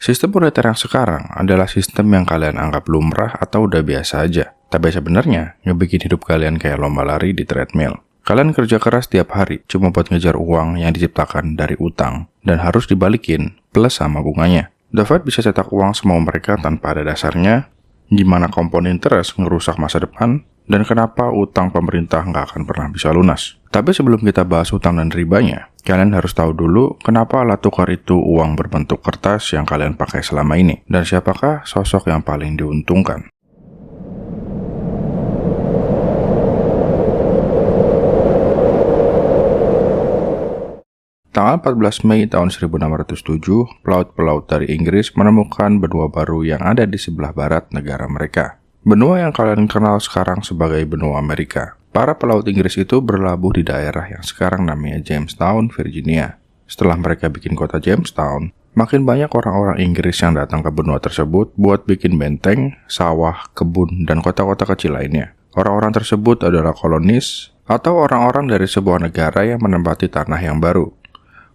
Sistem moneter yang sekarang adalah sistem yang kalian anggap lumrah atau udah biasa aja. Tapi sebenarnya ngebikin hidup kalian kayak lomba lari di treadmill. Kalian kerja keras tiap hari cuma buat ngejar uang yang diciptakan dari utang dan harus dibalikin plus sama bunganya. The Fed bisa cetak uang semau mereka tanpa ada dasarnya, gimana komponen interest ngerusak masa depan, dan kenapa utang pemerintah nggak akan pernah bisa lunas. Tapi sebelum kita bahas utang dan ribanya, kalian harus tahu dulu kenapa alat tukar itu uang berbentuk kertas yang kalian pakai selama ini, dan siapakah sosok yang paling diuntungkan. Tanggal 14 Mei tahun 1607, pelaut-pelaut dari Inggris menemukan benua baru yang ada di sebelah barat negara mereka. Benua yang kalian kenal sekarang sebagai benua Amerika. Para pelaut Inggris itu berlabuh di daerah yang sekarang namanya Jamestown, Virginia. Setelah mereka bikin kota Jamestown, makin banyak orang-orang Inggris yang datang ke benua tersebut buat bikin benteng, sawah, kebun, dan kota-kota kecil lainnya. Orang-orang tersebut adalah kolonis atau orang-orang dari sebuah negara yang menempati tanah yang baru.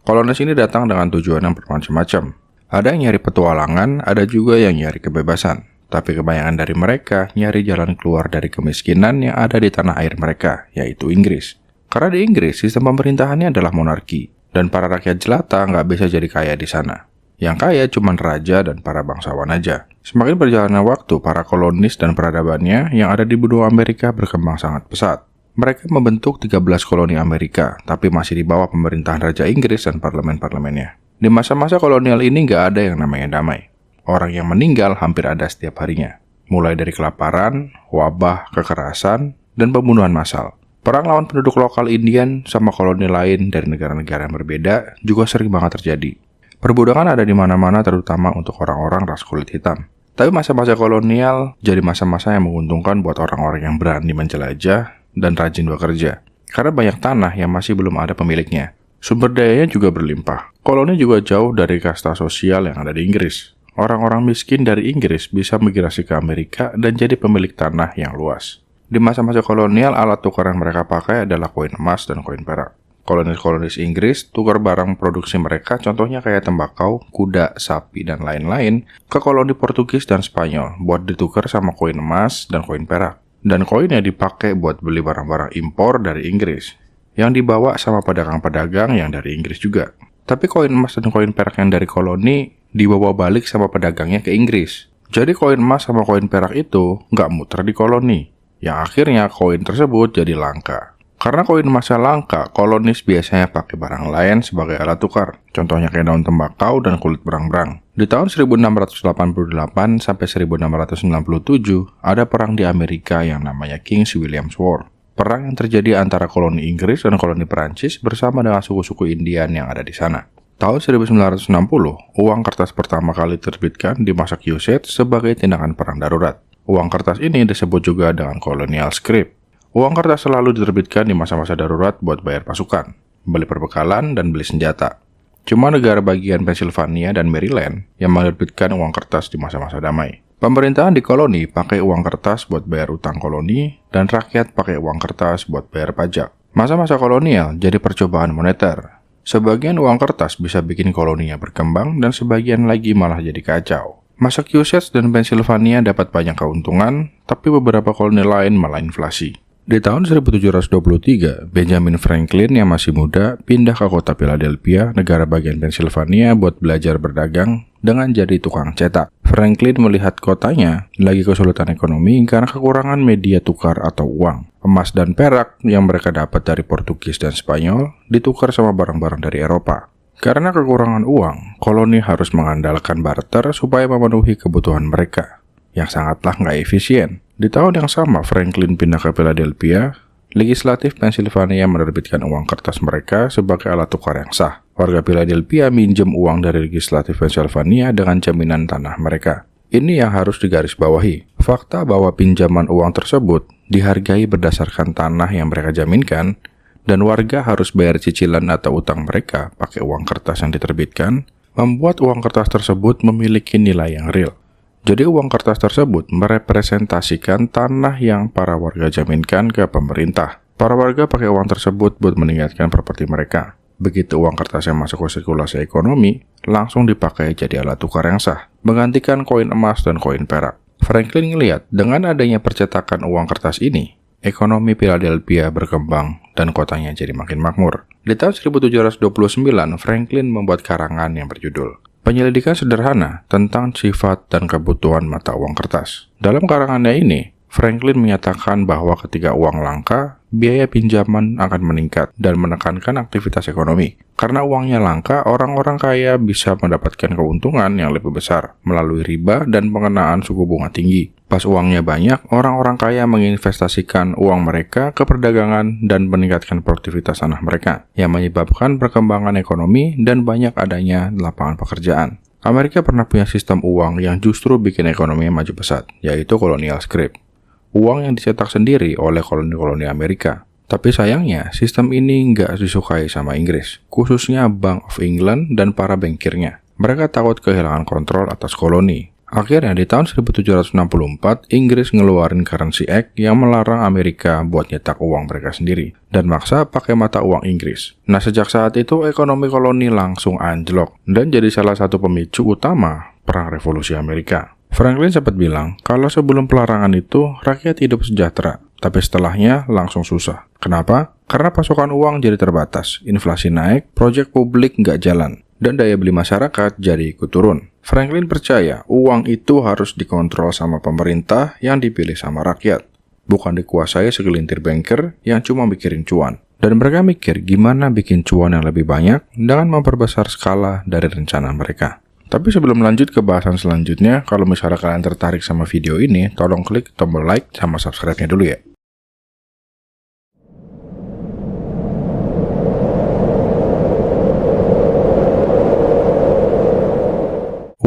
Kolonis ini datang dengan tujuan yang bermacam-macam. Ada yang nyari petualangan, ada juga yang nyari kebebasan. Tapi kebanyakan dari mereka nyari jalan keluar dari kemiskinan yang ada di tanah air mereka, yaitu Inggris. Karena di Inggris, sistem pemerintahannya adalah monarki, dan para rakyat jelata nggak bisa jadi kaya di sana. Yang kaya cuma raja dan para bangsawan aja. Semakin berjalannya waktu, para kolonis dan peradabannya yang ada di benua Amerika berkembang sangat pesat. Mereka membentuk 13 koloni Amerika, tapi masih di bawah pemerintahan Raja Inggris dan parlemen-parlemennya. Di masa-masa kolonial ini nggak ada yang namanya damai. Orang yang meninggal hampir ada setiap harinya. Mulai dari kelaparan, wabah, kekerasan, dan pembunuhan massal. Perang lawan penduduk lokal Indian sama koloni lain dari negara-negara yang berbeda juga sering banget terjadi. Perbudakan ada di mana-mana terutama untuk orang-orang ras kulit hitam. Tapi masa-masa kolonial jadi masa-masa yang menguntungkan buat orang-orang yang berani menjelajah dan rajin bekerja, karena banyak tanah yang masih belum ada pemiliknya. Sumber dayanya juga berlimpah. Koloni juga jauh dari kasta sosial yang ada di Inggris. Orang-orang miskin dari Inggris bisa migrasi ke Amerika dan jadi pemilik tanah yang luas. Di masa-masa kolonial, alat tukar yang mereka pakai adalah koin emas dan koin perak. Kolonis-kolonis Inggris tukar barang produksi mereka, contohnya kayak tembakau, kuda, sapi, dan lain-lain, ke koloni Portugis dan Spanyol buat ditukar sama koin emas dan koin perak. Dan koinnya dipakai buat beli barang-barang impor dari Inggris, yang dibawa sama pedagang-pedagang yang dari Inggris juga. Tapi koin emas dan koin perak yang dari koloni dibawa balik sama pedagangnya ke Inggris. Jadi koin emas sama koin perak itu nggak muter di koloni, yang akhirnya koin tersebut jadi langka. Karena koin emasnya langka, kolonis biasanya pakai barang lain sebagai alat tukar. Contohnya kayak daun tembakau dan kulit berang-berang. Di tahun 1688 sampai 1697, ada perang di Amerika yang namanya King's William's War. Perang yang terjadi antara koloni Inggris dan koloni Perancis bersama dengan suku-suku Indian yang ada di sana. Tahun 1960, uang kertas pertama kali diterbitkan di Massachusetts sebagai tindakan perang darurat. Uang kertas ini disebut juga dengan colonial script. Uang kertas selalu diterbitkan di masa-masa darurat buat bayar pasukan, beli perbekalan, dan beli senjata. Cuma negara bagian Pennsylvania dan Maryland yang menerbitkan uang kertas di masa-masa damai. Pemerintahan di koloni pakai uang kertas buat bayar utang koloni, dan rakyat pakai uang kertas buat bayar pajak. Masa-masa kolonial jadi percobaan moneter. Sebagian uang kertas bisa bikin koloninya berkembang, dan sebagian lagi malah jadi kacau. Massachusetts dan Pennsylvania dapat banyak keuntungan, tapi beberapa koloni lain malah inflasi. Di tahun 1723, Benjamin Franklin yang masih muda pindah ke kota Philadelphia, negara bagian Pennsylvania buat belajar berdagang dengan jadi tukang cetak. Franklin melihat kotanya lagi kesulitan ekonomi karena kekurangan media tukar atau uang. Emas dan perak yang mereka dapat dari Portugis dan Spanyol ditukar sama barang-barang dari Eropa. Karena kekurangan uang, koloni harus mengandalkan barter supaya memenuhi kebutuhan mereka, yang sangatlah nggak efisien. Di tahun yang sama, Franklin pindah ke Philadelphia. Legislatif Pennsylvania menerbitkan uang kertas mereka sebagai alat tukar yang sah. Warga Philadelphia minjem uang dari legislatif Pennsylvania dengan jaminan tanah mereka. Ini yang harus digarisbawahi. Fakta bahwa pinjaman uang tersebut dihargai berdasarkan tanah yang mereka jaminkan, dan warga harus bayar cicilan atau utang mereka pakai uang kertas yang diterbitkan, membuat uang kertas tersebut memiliki nilai yang real. Jadi uang kertas tersebut merepresentasikan tanah yang para warga jaminkan ke pemerintah. Para warga pakai uang tersebut buat meningkatkan properti mereka. Begitu uang kertas yang masuk ke sirkulasi ekonomi, langsung dipakai jadi alat tukar yang sah, menggantikan koin emas dan koin perak. Franklin ngelihat dengan adanya percetakan uang kertas ini, ekonomi Philadelphia berkembang dan kotanya jadi makin makmur. Di tahun 1729, Franklin membuat karangan yang berjudul Penyelidikan Sederhana tentang Sifat dan Kebutuhan Mata Uang Kertas. Dalam karangannya ini, Franklin menyatakan bahwa ketika uang langka, biaya pinjaman akan meningkat dan menekankan aktivitas ekonomi. Karena uangnya langka, orang-orang kaya bisa mendapatkan keuntungan yang lebih besar melalui riba dan pengenaan suku bunga tinggi. Pas uangnya banyak, orang-orang kaya menginvestasikan uang mereka ke perdagangan dan meningkatkan produktivitas tanah mereka, yang menyebabkan perkembangan ekonomi dan banyak adanya lapangan pekerjaan. Amerika pernah punya sistem uang yang justru bikin ekonominya maju pesat, yaitu colonial script. Uang yang dicetak sendiri oleh koloni-koloni Amerika. Tapi sayangnya, sistem ini nggak disukai sama Inggris, khususnya Bank of England dan para bankirnya. Mereka takut kehilangan kontrol atas koloni. Akhirnya di tahun 1764, Inggris ngeluarin Currency Act yang melarang Amerika buat nyetak uang mereka sendiri dan maksa pakai mata uang Inggris. Nah, sejak saat itu ekonomi koloni langsung anjlok dan jadi salah satu pemicu utama Perang Revolusi Amerika. Franklin sempat bilang kalau sebelum pelarangan itu rakyat hidup sejahtera, tapi setelahnya langsung susah. Kenapa? Karena pasokan uang jadi terbatas, inflasi naik, proyek publik nggak jalan, dan daya beli masyarakat jadi ikut turun. Franklin percaya uang itu harus dikontrol sama pemerintah yang dipilih sama rakyat, bukan dikuasai segelintir banker yang cuma mikirin cuan. Dan mereka mikir gimana bikin cuan yang lebih banyak dengan memperbesar skala dari rencana mereka. Tapi sebelum lanjut ke bahasan selanjutnya, kalau misalnya kalian tertarik sama video ini, tolong klik tombol like sama subscribe-nya dulu ya.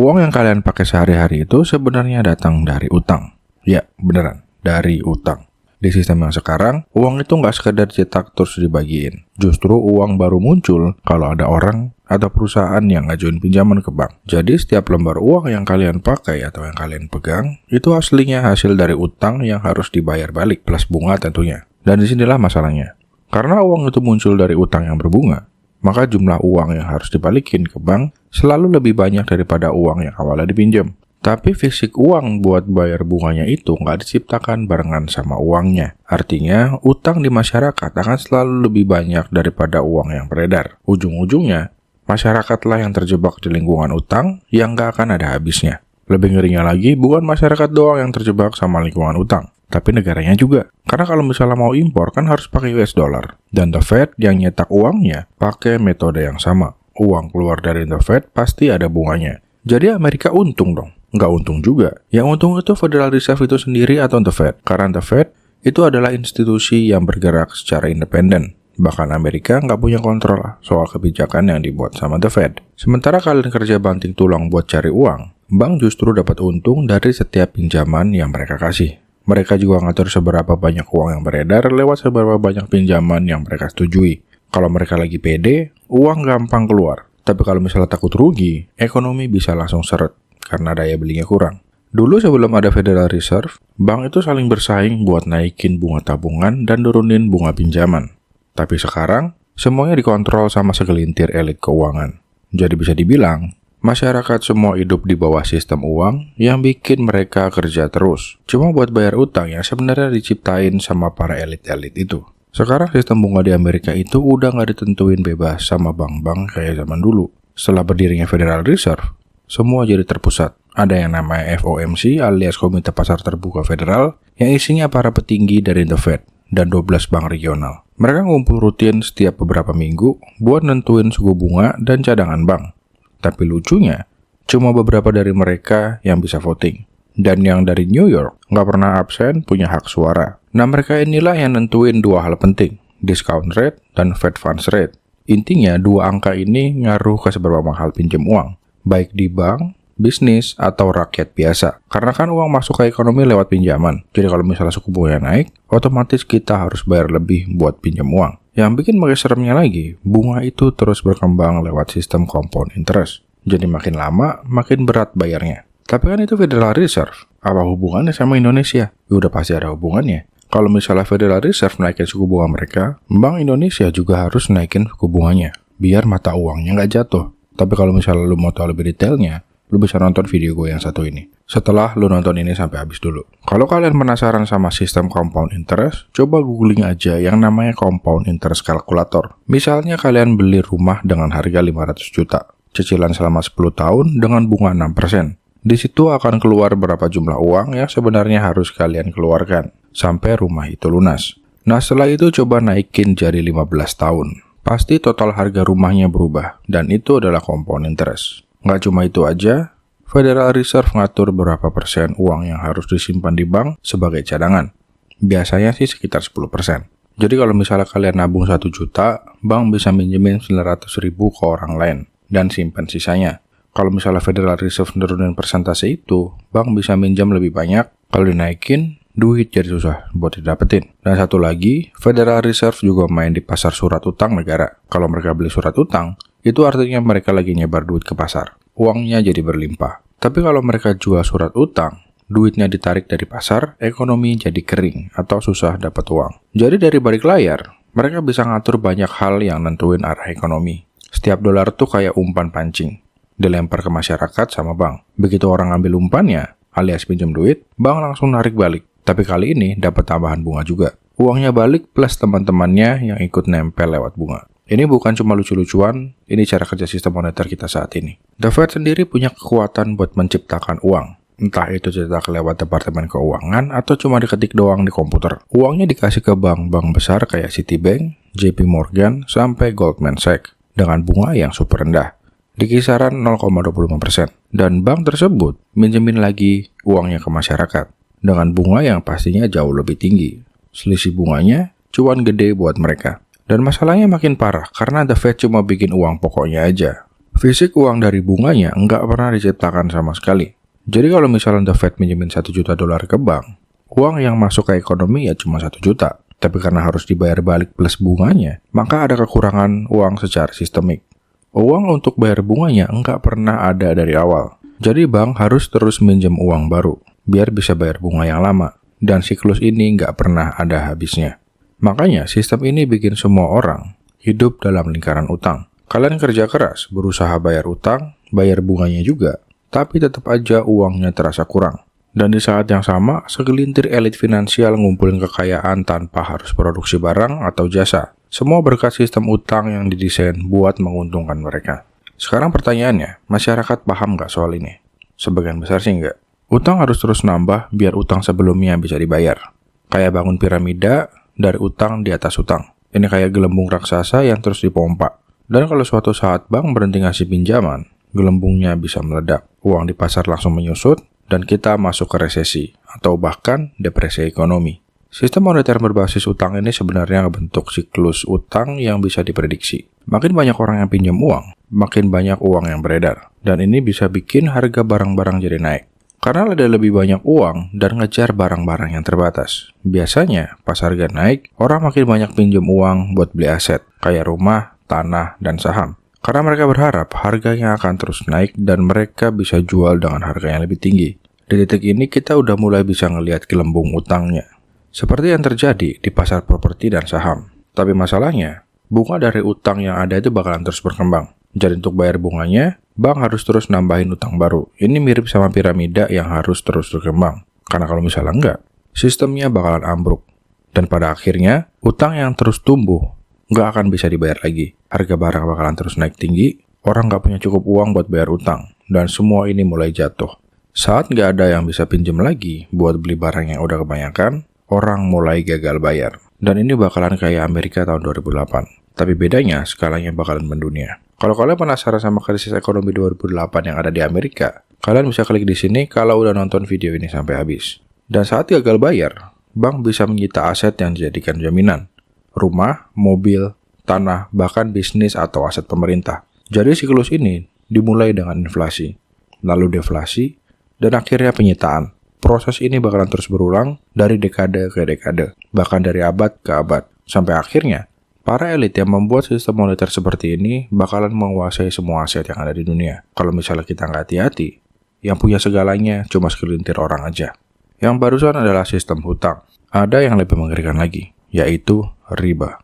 Uang yang kalian pakai sehari-hari itu sebenarnya datang dari utang. Ya, beneran, dari utang. Di sistem yang sekarang, uang itu nggak sekedar cetak terus dibagiin. Justru uang baru muncul kalau ada orang atau perusahaan yang ngajuin pinjaman ke bank. Jadi setiap lembar uang yang kalian pakai atau yang kalian pegang, itu aslinya hasil dari utang yang harus dibayar balik, plus bunga tentunya. Dan disinilah masalahnya. Karena uang itu muncul dari utang yang berbunga, maka jumlah uang yang harus dibalikin ke bank selalu lebih banyak daripada uang yang awalnya dipinjam. Tapi fisik uang buat bayar bunganya itu nggak diciptakan barengan sama uangnya. Artinya, utang di masyarakat akan selalu lebih banyak daripada uang yang beredar. Ujung-ujungnya, masyarakatlah yang terjebak di lingkungan utang yang nggak akan ada habisnya. Lebih ngerinya lagi, bukan masyarakat doang yang terjebak sama lingkungan utang, tapi negaranya juga. Karena kalau misalnya mau impor kan harus pakai US dollar. Dan The Fed yang nyetak uangnya pakai metode yang sama. Uang keluar dari The Fed pasti ada bunganya. Jadi Amerika untung dong. Nggak untung juga. Yang untung itu Federal Reserve itu sendiri atau The Fed. Karena The Fed itu adalah institusi yang bergerak secara independen. Bahkan Amerika nggak punya kontrol soal kebijakan yang dibuat sama The Fed. Sementara kalian kerja banting tulang buat cari uang, bank justru dapat untung dari setiap pinjaman yang mereka kasih. Mereka juga ngatur seberapa banyak uang yang beredar lewat seberapa banyak pinjaman yang mereka setujui. Kalau mereka lagi pede, uang gampang keluar. Tapi kalau misalnya takut rugi, ekonomi bisa langsung seret karena daya belinya kurang. Dulu sebelum ada Federal Reserve, bank itu saling bersaing buat naikin bunga tabungan dan nurunin bunga pinjaman. Tapi sekarang, semuanya dikontrol sama segelintir elit keuangan. Jadi bisa dibilang, masyarakat semua hidup di bawah sistem uang yang bikin mereka kerja terus. Cuma buat bayar utang yang sebenarnya diciptain sama para elit-elit itu. Sekarang sistem bunga di Amerika itu udah nggak ditentuin bebas sama bank-bank kayak zaman dulu. Setelah berdirinya Federal Reserve, semua jadi terpusat. Ada yang namanya FOMC alias Komite Pasar Terbuka Federal yang isinya para petinggi dari The Fed dan 12 bank regional. Mereka ngumpul rutin setiap beberapa minggu buat nentuin suku bunga dan cadangan bank. Tapi lucunya, cuma beberapa dari mereka yang bisa voting. Dan yang dari New York nggak pernah absen punya hak suara. Nah, mereka inilah yang nentuin dua hal penting, discount rate dan Fed funds rate. Intinya, dua angka ini ngaruh ke seberapa mahal pinjam uang, baik di bank, bisnis, atau rakyat biasa. Karena kan uang masuk ke ekonomi lewat pinjaman. Jadi kalau misalnya suku bunga naik, otomatis kita harus bayar lebih buat pinjam uang. Yang bikin makin seremnya lagi, bunga itu terus berkembang lewat sistem compound interest. Jadi makin lama, makin berat bayarnya. Tapi kan itu Federal Reserve. Apa hubungannya sama Indonesia? Ya udah pasti ada hubungannya. Kalau misalnya Federal Reserve naikin suku bunga mereka, Bank Indonesia juga harus naikin suku bunganya. biar mata uangnya nggak jatuh. Tapi kalau misalnya lu mau tahu lebih detailnya, lu bisa nonton video gue yang satu ini. Setelah lu nonton ini sampai habis dulu. Kalau kalian penasaran sama sistem compound interest, coba googling aja yang namanya compound interest calculator. Misalnya kalian beli rumah dengan harga 500 juta. Cicilan selama 10 tahun dengan bunga 6%. Di situ akan keluar berapa jumlah uang yang sebenarnya harus kalian keluarkan sampai rumah itu lunas. Nah setelah itu coba naikin jadi 15 tahun. Pasti total harga rumahnya berubah, dan itu adalah compound interest. Nggak cuma itu aja, Federal Reserve ngatur berapa persen uang yang harus disimpan di bank sebagai cadangan. Biasanya sih sekitar 10%. Jadi kalau misalnya kalian nabung 1 juta, bank bisa minjemin 900 ribu ke orang lain, dan simpan sisanya. Kalau misalnya Federal Reserve nurunin persentase itu, bank bisa minjam lebih banyak. Kalau dinaikin, duit jadi susah buat didapetin. Dan satu lagi, Federal Reserve juga main di pasar surat utang negara. Kalau mereka beli surat utang, itu artinya mereka lagi nyebar duit ke pasar. Uangnya jadi berlimpah. Tapi kalau mereka jual surat utang, duitnya ditarik dari pasar, ekonomi jadi kering atau susah dapat uang. Jadi dari balik layar, mereka bisa ngatur banyak hal yang nentuin arah ekonomi. Setiap dolar tuh kayak umpan pancing, dilempar ke masyarakat sama bank. Begitu orang ambil umpannya, alias pinjam duit, bank langsung narik balik. Tapi kali ini dapat tambahan bunga juga. Uangnya balik plus teman-temannya yang ikut nempel lewat bunga. Ini bukan cuma lucu-lucuan, ini cara kerja sistem moneter kita saat ini. The Fed sendiri punya kekuatan buat menciptakan uang. Entah itu cetak lewat Departemen Keuangan atau cuma diketik doang di komputer. Uangnya dikasih ke bank-bank besar kayak Citibank, JP Morgan, sampai Goldman Sachs dengan bunga yang super rendah, di kisaran 0,25%. Dan bank tersebut minjemin lagi uangnya ke masyarakat dengan bunga yang pastinya jauh lebih tinggi. Selisih bunganya cuan gede buat mereka. Dan masalahnya makin parah karena The Fed cuma bikin uang pokoknya aja. Fisik uang dari bunganya nggak pernah diciptakan sama sekali. Jadi kalau misalnya The Fed minjemin 1 juta dolar ke bank, uang yang masuk ke ekonomi ya cuma 1 juta. Tapi karena harus dibayar balik plus bunganya, maka ada kekurangan uang secara sistemik. Uang untuk bayar bunganya nggak pernah ada dari awal. Jadi bank harus terus minjem uang baru, biar bisa bayar bunga yang lama. Dan siklus ini nggak pernah ada habisnya. Makanya sistem ini bikin semua orang hidup dalam lingkaran utang. Kalian kerja keras, berusaha bayar utang, bayar bunganya juga, tapi tetap aja uangnya terasa kurang. Dan di saat yang sama, segelintir elit finansial ngumpulin kekayaan tanpa harus produksi barang atau jasa. Semua berkat sistem utang yang didesain buat menguntungkan mereka. Sekarang pertanyaannya, masyarakat paham nggak soal ini? Sebagian besar sih nggak. Utang harus terus nambah biar utang sebelumnya bisa dibayar. Kayak bangun piramida dari utang di atas utang. Ini kayak gelembung raksasa yang terus dipompa. Dan kalau suatu saat bank berhenti ngasih pinjaman, gelembungnya bisa meledak. Uang di pasar langsung menyusut, dan kita masuk ke resesi, atau bahkan depresi ekonomi. Sistem moneter berbasis utang ini sebenarnya membentuk siklus utang yang bisa diprediksi. Makin banyak orang yang pinjam uang, makin banyak uang yang beredar. Dan ini bisa bikin harga barang-barang jadi naik. Karena ada lebih banyak uang dan ngejar barang-barang yang terbatas. Biasanya, pas harga naik, orang makin banyak pinjam uang buat beli aset, kayak rumah, tanah, dan saham. Karena mereka berharap harganya akan terus naik dan mereka bisa jual dengan harga yang lebih tinggi. Di titik ini kita udah mulai bisa ngelihat gelembung utangnya. Seperti yang terjadi di pasar properti dan saham. Tapi masalahnya, bunga dari utang yang ada itu bakalan terus berkembang. Jadi untuk bayar bunganya, bank harus terus nambahin utang baru. Ini mirip sama piramida yang harus terus berkembang. Karena kalau misalnya enggak, sistemnya bakalan ambruk. Dan pada akhirnya, utang yang terus tumbuh nggak akan bisa dibayar lagi. Harga barang bakalan terus naik tinggi, orang nggak punya cukup uang buat bayar utang, dan semua ini mulai jatuh. Saat nggak ada yang bisa pinjam lagi buat beli barang yang udah kebanyakan, orang mulai gagal bayar. Dan ini bakalan kayak Amerika tahun 2008. Tapi bedanya, skalanya bakalan mendunia. Kalau kalian penasaran sama krisis ekonomi 2008 yang ada di Amerika, kalian bisa klik di sini kalau udah nonton video ini sampai habis. Dan saat gagal bayar, bank bisa menyita aset yang dijadikan jaminan. Rumah, mobil, tanah, bahkan bisnis atau aset pemerintah. Jadi siklus ini dimulai dengan inflasi, lalu deflasi, dan akhirnya penyitaan. Proses ini bakalan terus berulang dari dekade ke dekade, bahkan dari abad ke abad. Sampai akhirnya, para elit yang membuat sistem moneter seperti ini bakalan menguasai semua aset yang ada di dunia. Kalau misalnya kita nggak hati-hati, yang punya segalanya cuma segelintir orang aja. Yang barusan adalah sistem hutang. Ada yang lebih mengerikan lagi, yaitu riba.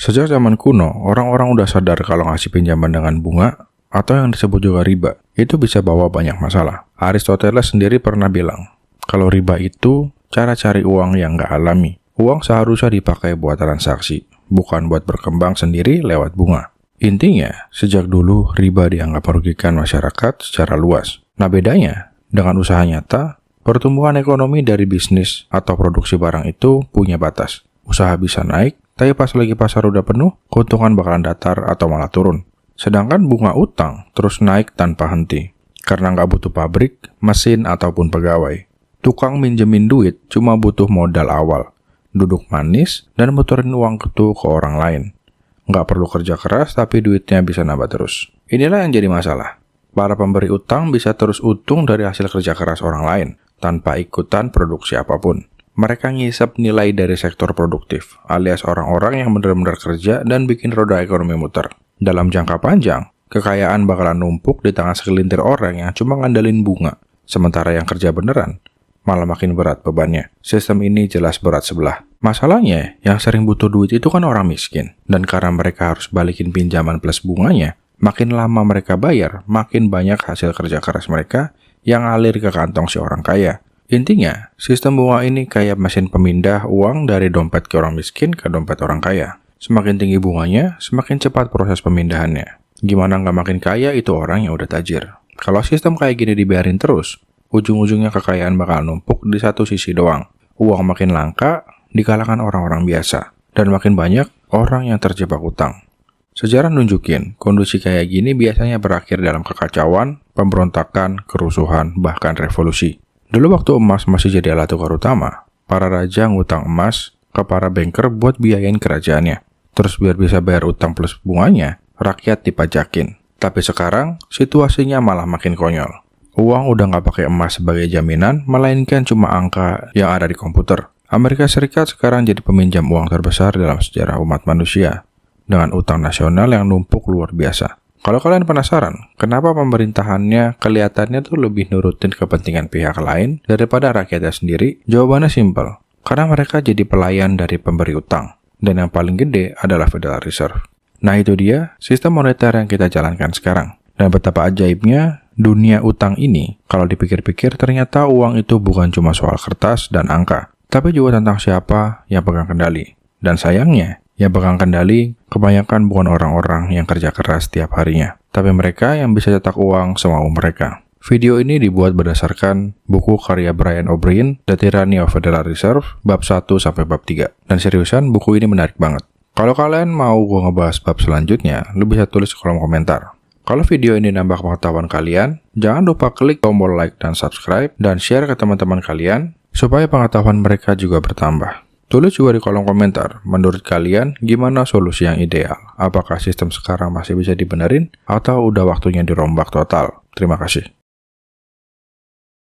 Sejak zaman kuno, orang-orang udah sadar kalau ngasih pinjaman dengan bunga, atau yang disebut juga riba, itu bisa bawa banyak masalah. Aristoteles sendiri pernah bilang, kalau riba itu cara cari uang yang nggak alami. Uang seharusnya dipakai buat transaksi, bukan buat berkembang sendiri lewat bunga. Intinya, sejak dulu riba dianggap merugikan masyarakat secara luas. Nah bedanya, dengan usaha nyata, pertumbuhan ekonomi dari bisnis atau produksi barang itu punya batas. Usaha bisa naik, tapi pas lagi pasar udah penuh, keuntungan bakalan datar atau malah turun. Sedangkan bunga utang terus naik tanpa henti, karena nggak butuh pabrik, mesin, ataupun pegawai. Tukang minjemin duit cuma butuh modal awal, duduk manis, dan muterin uang itu ke orang lain. Nggak perlu kerja keras, tapi duitnya bisa nambah terus. Inilah yang jadi masalah. Para pemberi utang bisa terus untung dari hasil kerja keras orang lain, tanpa ikutan produksi apapun. Mereka ngisap nilai dari sektor produktif, alias orang-orang yang benar-benar kerja dan bikin roda ekonomi muter. Dalam jangka panjang, kekayaan bakalan numpuk di tangan segelintir orang yang cuma ngandelin bunga, sementara yang kerja beneran malah makin berat bebannya. Sistem ini jelas berat sebelah. Masalahnya, yang sering butuh duit itu kan orang miskin, dan karena mereka harus balikin pinjaman plus bunganya, makin lama mereka bayar, makin banyak hasil kerja keras mereka yang ngalir ke kantong si orang kaya. Intinya, sistem bunga ini kayak mesin pemindah uang dari dompet ke orang miskin ke dompet orang kaya. Semakin tinggi bunganya, semakin cepat proses pemindahannya. Gimana nggak makin kaya itu orang yang udah tajir. Kalau sistem kayak gini dibiarin terus, ujung-ujungnya kekayaan bakal numpuk di satu sisi doang. Uang makin langka di kalangan orang-orang biasa, dan makin banyak orang yang terjebak utang. Sejarah nunjukin, kondisi kayak gini biasanya berakhir dalam kekacauan, pemberontakan, kerusuhan, bahkan revolusi. Dulu waktu emas masih jadi alat tukar utama, para raja ngutang emas ke para banker buat biayain kerajaannya. Terus biar bisa bayar utang plus bunganya, rakyat dipajakin. Tapi sekarang, situasinya malah makin konyol. Uang udah nggak pakai emas sebagai jaminan, melainkan cuma angka yang ada di komputer. Amerika Serikat sekarang jadi peminjam uang terbesar dalam sejarah umat manusia, dengan utang nasional yang numpuk luar biasa. Kalau kalian penasaran, kenapa pemerintahannya kelihatannya tuh lebih nurutin kepentingan pihak lain daripada rakyatnya sendiri? Jawabannya simpel, karena mereka jadi pelayan dari pemberi utang. Dan yang paling gede adalah Federal Reserve. Nah itu dia sistem moneter yang kita jalankan sekarang. Dan betapa ajaibnya dunia utang ini, kalau dipikir-pikir ternyata uang itu bukan cuma soal kertas dan angka, tapi juga tentang siapa yang pegang kendali. Dan sayangnya, yang pegang kendali kebanyakan bukan orang-orang yang kerja keras setiap harinya, tapi mereka yang bisa cetak uang semau mereka. Video ini dibuat berdasarkan buku karya Brian O'Brien, The Tyranny of Federal Reserve, bab 1 sampai bab 3. Dan seriusan, buku ini menarik banget. Kalau kalian mau gue ngebahas bab selanjutnya, lu bisa tulis di kolom komentar. Kalau video ini nambah pengetahuan kalian, jangan lupa klik tombol like dan subscribe, dan share ke teman-teman kalian, supaya pengetahuan mereka juga bertambah. Tulis juga di kolom komentar, menurut kalian gimana solusi yang ideal? Apakah sistem sekarang masih bisa dibenerin, atau udah waktunya dirombak total? Terima kasih.